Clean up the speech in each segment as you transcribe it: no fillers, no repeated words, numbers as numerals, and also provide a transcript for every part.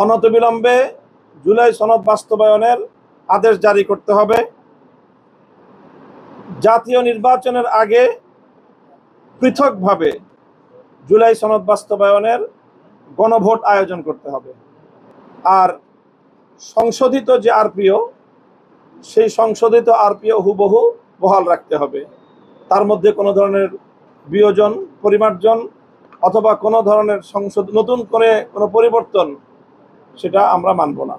অনতিবিলম্বে জুলাই সনদ বাস্তবায়নের আদেশ জারি করতে হবে। জাতীয় নির্বাচনের আগে পৃথকভাবে জুলাই সনদ বাস্তবায়নের গণভোট আয়োজন করতে হবে। আর সংশোধিত যে আরপিও, সেই সংশোধিত আরপিও হুবহু বহাল রাখতে হবে। তার মধ্যে কোনো ধরনের বিয়োজন, পরিমার্জন অথবা কোনো ধরনের নতুন করে কোনো পরিবর্তন সেটা আমরা মানব না।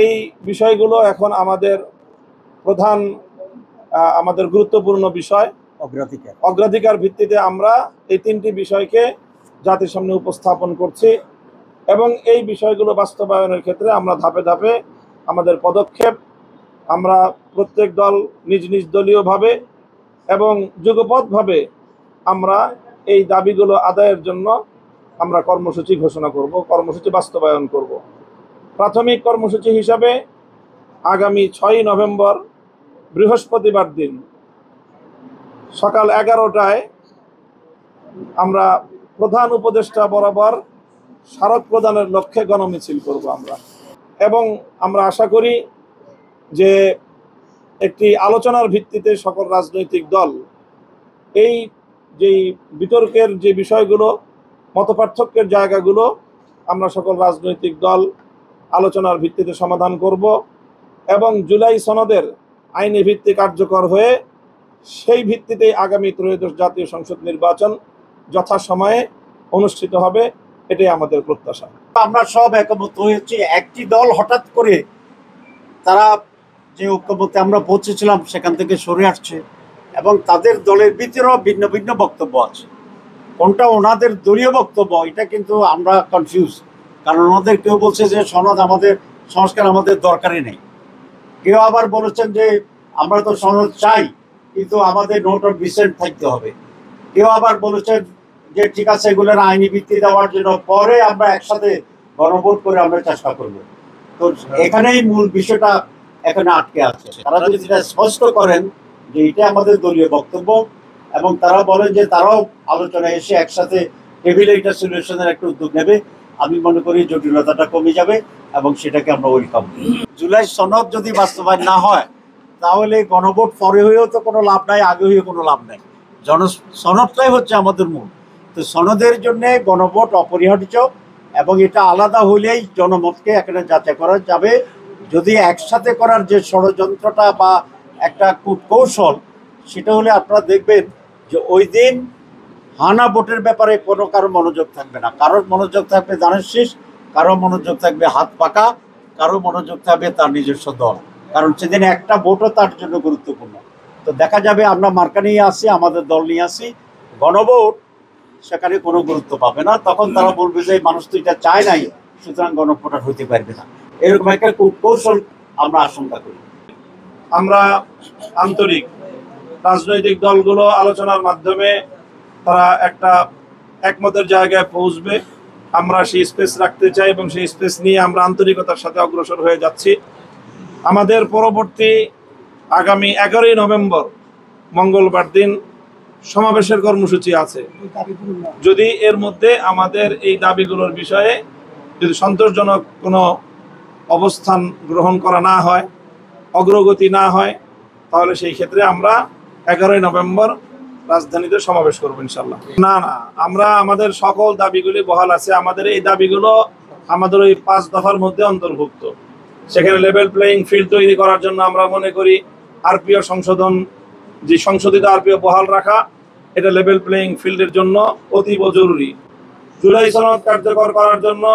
এই বিষয়গুলো এখন আমাদের প্রধান আমাদের গুরুত্বপূর্ণ বিষয়। অগ্রাধিকার ভিত্তিতে আমরা এই তিনটি বিষয়কে জাতির সামনে উপস্থাপন করছি এবং এই বিষয়গুলো বাস্তবায়নের ক্ষেত্রে আমরা ধাপে ধাপে আমাদের পদক্ষেপ, আমরা প্রত্যেক দল নিজ নিজ দলীয়ভাবে এবং যুগপৎভাবে আমরা এই দাবিগুলো আদায়ের জন্য আমরা কর্মসূচি ঘোষণা করব, কর্মসূচি বাস্তবায়ন করব। প্রাথমিক কর্মসূচি হিসাবে আগামী 6ই নভেম্বর বৃহস্পতিবার দিন সকাল 11টায় আমরা প্রধান উপদেষ্টা বরাবর স্মারক প্রদানের লক্ষ্যে গণমিছিল করব আমরা। এবং আমরা আশা করি যে একটি আলোচনার ভিত্তিতে সকল রাজনৈতিক দল এই যেই বিতর্কের যে বিষয়গুলো, মতপার্থক্যের জায়গাগুলো আমরা সকল রাজনৈতিক দল আলোচনার ভিত্তিতে সমাধান করব এবং জুলাই সনদের আইনি ভিত্তি কার্যকর হয়ে সেই ভিত্তিতে আগামী ত্রয়োদশ জাতীয় সংসদ নির্বাচন যথাসময়ে অনুষ্ঠিত হবে, এটাই আমাদের প্রত্যাশা। আমরা সব একমত হয়েছি। একটি দল হঠাৎ করে তারা যে ঐক্যমতে আমরা পৌঁছেছিলাম সেখান থেকে সরে আসছে এবং তাদের দলের ভিতরেও ভিন্ন ভিন্ন বক্তব্য আছে। কোনটা ওনাদের দলীয় বক্তব্য এটা কিন্তু আমরা কনফিউজ, কারণ ওনাদের কেউ বলছে যে সনদ আমাদের সংস্কার আমাদের দরকারই নেই, কেউ আবার বলেছেন যে আমরা তো সনদ চাই কিন্তু আমাদের নোট অফ ডিসেন্ট থাকতে হবে, কেউ আবার বলেছেন যে ঠিক আছে এগুলোর আইনি ভিত্তি দেওয়ার জন্য পরে আমরা একসাথে গণভোট করে আমরা চেষ্টা করব। তো এখানেই মূল বিষয়টা এখানে আটকে আছে। তারা যদি সেটা স্পষ্ট করেন যে এটা আমাদের দলীয় বক্তব্য এবং তারা বলেন যে তারাও আলোচনায় এসে একসাথে টেবিলে এটা সলিউশনের একটা উদ্যোগ নেবে, আমি মনে করি জটিলতাটা কমে যাবে এবং সেটাকে আমরা ওয়েলকাম করি। জুলাই সনদ যদি বাস্তবায়ন না হয় তাহলে গণভোট পরে হয়েও তো কোনো লাভ নাই, আগে হয়েও কোনো লাভ নাই। সনদটাই হচ্ছে আমাদের মূল। তো সনদের জন্য গণভোট অপরিহার্য এবং এটা আলাদা হলেই জনমতকে এখানে যাচাই করা যাবে। যদি একসাথে করার যে ষড়যন্ত্রটা বা একটা কূটকৌশল, সেটা হলে আপনারা দেখবেন যে ওই দিন হানা ভোটের ব্যাপারে কোনো কারো মনোযোগ থাকবে না, কারোর মনোযোগ থাকবে ধানের শীষ, কারো মনোযোগ থাকবে হাত পাকা, কারো মনোযোগ থাকবে তার নিজস্ব দল, কারণ সেদিন একটা ভোটও তার জন্য গুরুত্বপূর্ণ। তো দেখা যাবে আমরা মার্কা নিয়ে আসি, আমাদের দল নিয়ে আসি, গণভোট সেখানে কোনো গুরুত্ব পাবে না। তখন তারা বলবে যে মানুষ তো এটা চায় নাই, সুতরাং গণভোটার হইতে পারবে না। এরকম একটা কৌশল আমরা আশঙ্কা করি। আমরা আন্তরিক রাজনৈতিক দলগুলো আলোচনার মাধ্যমে তারা একটা একমতের জায়গায় পৌঁছবে, আমরা সেই স্পেস রাখতে চাই এবং সেই স্পেস নিয়ে আমরা আন্তরিকতার সাথে অগ্রসর হয়ে যাচ্ছি। আমাদের পরবর্তী আগামী 11ই নভেম্বর মঙ্গলবার দিন সমাবেশের কর্মসূচি আছে। যদি এর মধ্যে আমাদের এই দাবিগুলোর বিষয়ে যদি সন্তোষজনক কোনো অবস্থান গ্রহণ করা না হয়, অগ্রগতি না হয়, তাহলে সেই ক্ষেত্রে আমরা 11ই নভেম্বর রাজধানীতে সমাবেশ করবো ইনশাল্লাহ। না, আমরা আমাদের সকল দাবিগুলি বহাল আছে। আমাদের এই দাবিগুলো আমাদের ওই 5 দফার মধ্যে অন্তর্ভুক্ত। সেখানে লেভেল প্লেয়িং ফিল্ড তৈরি করার জন্য আমরা মনে করি আরপিও সংশোধন, যে সংশোধিত আরপিও বহাল রাখা, এটা লেভেল প্লেয়িং ফিল্ডের জন্য অতীব জরুরি। জুলাই সনদ কার্যকর করার জন্য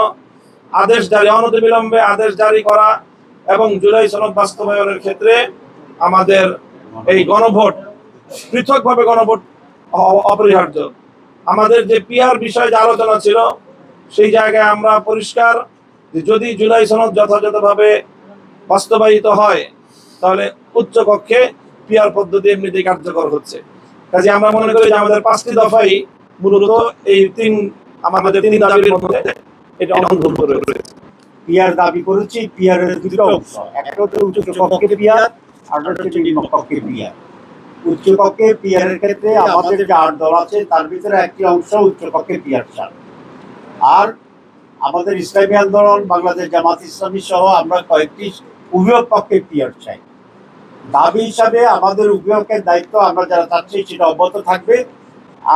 আদেশ জারি, অনতিবিলম্বে আদেশ জারি করা এবং জুলাই সনদ বাস্তবায়নের ক্ষেত্রে আমাদের এই গণভোট, পৃথকভাবে গণভোট অপরিহার্য। আমাদের যে পিআর বিষয়ে যে আলোচনা ছিল, সেই জায়গায় আমরা পরিষ্কার যে যদি জুলাই সনদ যথাযথভাবে বাস্তবায়িত হয় তাহলে উচ্চ কক্ষে পিআর পদ্ধতি এমনিতেই কার্যকর হচ্ছে। কাজে আমরা মনে করি যে আমাদের 5টি দফাই মূলত এই আমাদের তিন দাবির মধ্যে এটা অন্তর্ভুক্ত রয়েছে। পিআর দাবি করেছি, পিআর এর দুটো অংশ, একটা হচ্ছে উচ্চ কক্ষে পিআর, আর একটা হচ্ছে নিম্ন কক্ষে পিআর। উচ্চ কক্ষে পিআর এর ক্ষেত্রে আমাদের যে 8 দল আছে তার ভিতরে একটি অংশ উচ্চ কক্ষে পিআর চান, আর আমাদের ইসলামী আন্দোলন, বাংলাদেশ জামাত ইসলামী সহ আমরা কয়েকটি উভয় পক্ষে পিয়ার চাই। দাবি হিসাবে আমাদের উভয়কের দায়িত্ব আমরা যারা চাচ্ছি সেটা অব্যাহত থাকবে,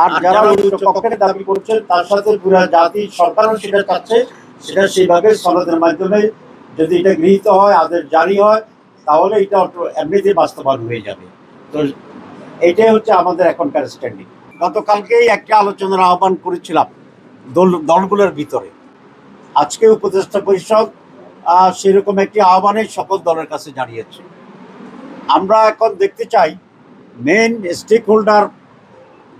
আর যারা উচ্চ পক্ষের দাবি করছেন তার সাথে পুরো জাতি সরকারও সেটা চাচ্ছে, সেটা সেইভাবে সনদের মাধ্যমে যদি এটা গৃহীত হয়, আদেশ জারি হয়, তাহলে এটা এমনিতে বাস্তবায়ন হয়ে যাবে। তো এইটাই হচ্ছে আমাদের এখনকার স্ট্যান্ডিং। গতকালকেই একটা আলোচনার আহ্বান করেছিলাম দলগুলোর ভিতরে। আজকে উপদেষ্টা পরিষদ সেরকম একটি আহ্বানে সকল দলের কাছে জানিয়েছে। আমরা এখন দেখতে চাই মেইন স্টেক হোল্ডার,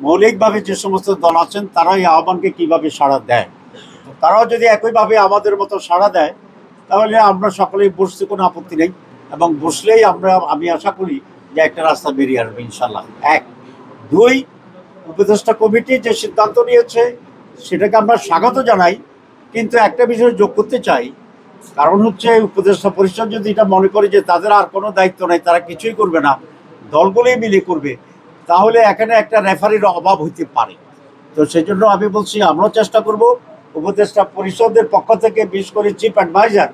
মৌলিকভাবে যে সমস্ত দল আছেন তারা এই আহ্বানকে কীভাবে সাড়া দেয়। তারাও যদি একইভাবে আমাদের মতো সাড়া দেয় তাহলে আমরা সকলেই বসতে কোনো আপত্তি নেই, এবং বসলেই আমি আশা করি যে একটা রাস্তা বেরিয়ে আসবে ইনশাল্লাহ। এক, দুই, উপদেষ্টা কমিটি যে সিদ্ধান্ত নিয়েছে সেটাকে আমরা স্বাগত জানাই, কিন্তু একটা বিষয় যোগ করতে চাই। কারণ হচ্ছে উপদেষ্টা পরিষদ যদি এটা মনে করে যে তাদের আর কোনো দায়িত্ব নেই, তারা কিছুই করবে না, দলগুলোই মিলে করবে, তাহলে এখানে একটা রেফারির অভাব হইতে পারে। তো সেই জন্য আমি বলছি আমরাও চেষ্টা করব উপদেষ্টা পরিষদের পক্ষ থেকে, বিশেষ করে চিফ অ্যাডভাইজার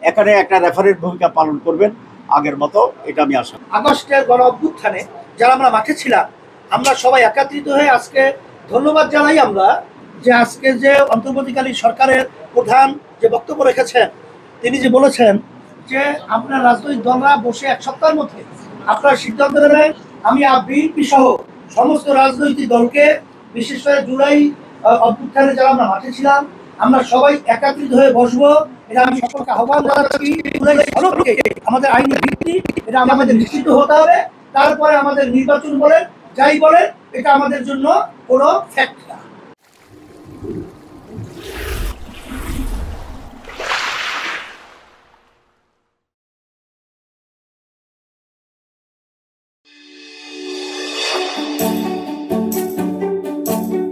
এখানে একটা রেফারির ভূমিকা পালন করবেন আগের মতো, এটা আমি আশা করি। আগস্টের গণ অভ্যুত্থানে যারা আমরা মাঠে ছিলাম, আমরা সবাই একত্রিত হয়ে আজকে ধন্যবাদ জানাই আমরা যে আজকে যে অন্তর্বর্তীকালীন সরকারের প্রধান যে বক্তব্য রেখেছেন, তিনি যে বলেছেন যে আপনার রাজনৈতিক দলরা বসে এক সপ্তাহের মধ্যে আপনার সিদ্ধান্ত নেবেন। আমি বিএনপি সহ সমস্ত রাজনৈতিক দলকে, বিশেষ করে জুলাই অভ্যুত্থানে যারা আমরা মাঠে ছিলাম, আমরা সবাই একত্রিত হয়ে বসবো। এটা আমি সকলকে আহ্বান জানাচ্ছি। জুলাই সনদকে আমাদের আইনি ভিত্তি, এটা আমাদের নিশ্চিত হতে হবে। তারপরে আমাদের নির্বাচন বলেন, যাই বলেন, এটা আমাদের জন্য কোনো ফ্যাক্ট